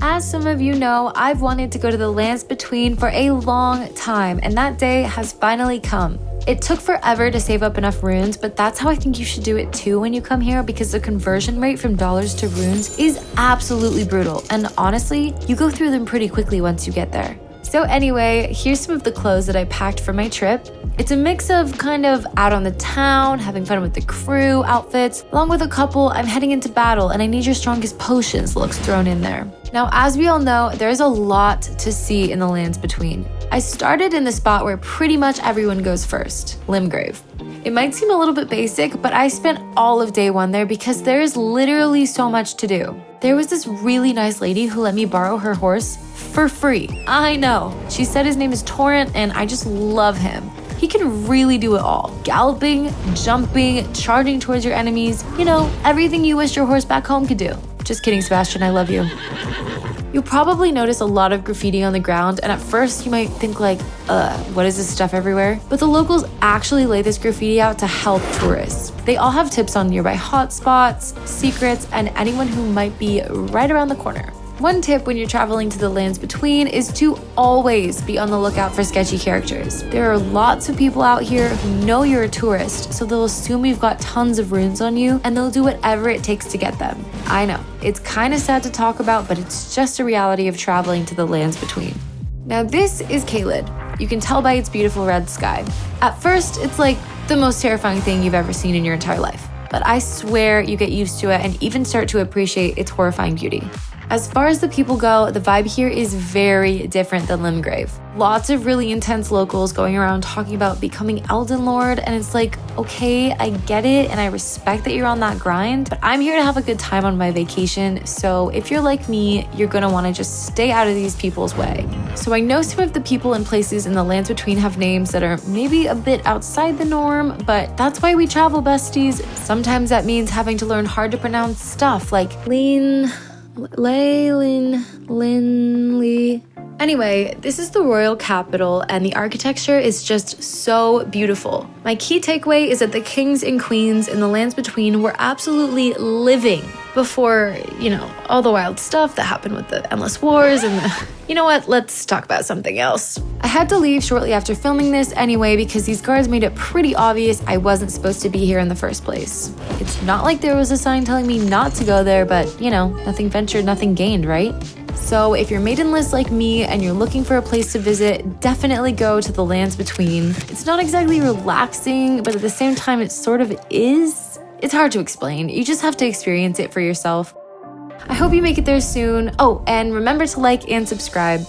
As some of you know, I've wanted to go to the lands between for a long time, and that day has finally come. It took forever to save up enough runes, but that's how I think you should do it too when you come here, because the conversion rate from dollars to runes is absolutely brutal, and honestly, you go through them pretty quickly once you get there. So anyway, here's some of the clothes that I packed for my trip. It's a mix of kind of out on the town, having fun with the crew outfits, along with a couple I'm heading into battle and I need your strongest potions looks thrown in there. Now, as we all know, there's a lot to see in the lands between. I started in the spot where pretty much everyone goes first, Limgrave. It might seem a little bit basic, but I spent all of day one there because there is literally so much to do. There was this really nice lady who let me borrow her horse for free. I know. She said his name is Torrent and I just love him. He can really do it all. Galloping, jumping, charging towards your enemies. You know, everything you wish your horse back home could do. Just kidding, Sebastian, I love you. You'll probably notice a lot of graffiti on the ground, and at first you might think like, what is this stuff everywhere? But the locals actually lay this graffiti out to help tourists. They all have tips on nearby hotspots, secrets, and anyone who might be right around the corner. One tip when you're traveling to the lands between is to always be on the lookout for sketchy characters. There are lots of people out here who know you're a tourist, so they'll assume you've got tons of runes on you and they'll do whatever it takes to get them. I know, it's kind of sad to talk about, but it's just a reality of traveling to the lands between. Now this is Caelid. You can tell by its beautiful red sky. At first, it's like the most terrifying thing you've ever seen in your entire life. But I swear you get used to it and even start to appreciate its horrifying beauty. As far as the people go, the vibe here is very different than Limgrave. Lots of really intense locals going around talking about becoming Elden Lord, and it's like, okay, I get it and I respect that you're on that grind, but I'm here to have a good time on my vacation, so if you're like me, you're gonna wanna just stay out of these people's way. So I know some of the people and places in the lands between have names that are maybe a bit outside the norm, but that's why we travel, besties. Sometimes that means having to learn hard to pronounce stuff like Linley. Anyway, this is the royal capital and the architecture is just so beautiful. My key takeaway is that the kings and queens in the lands between were absolutely living before, all the wild stuff that happened with the endless wars and you know what, let's talk about something else. I had to leave shortly after filming this anyway because these guards made it pretty obvious I wasn't supposed to be here in the first place. It's not like there was a sign telling me not to go there, but nothing ventured, nothing gained, right? So if you're maidenless like me and you're looking for a place to visit, definitely go to the lands between. It's not exactly relaxing, but at the same time it sort of is. It's hard to explain. You just have to experience it for yourself. I hope you make it there soon. Oh, and remember to like and subscribe.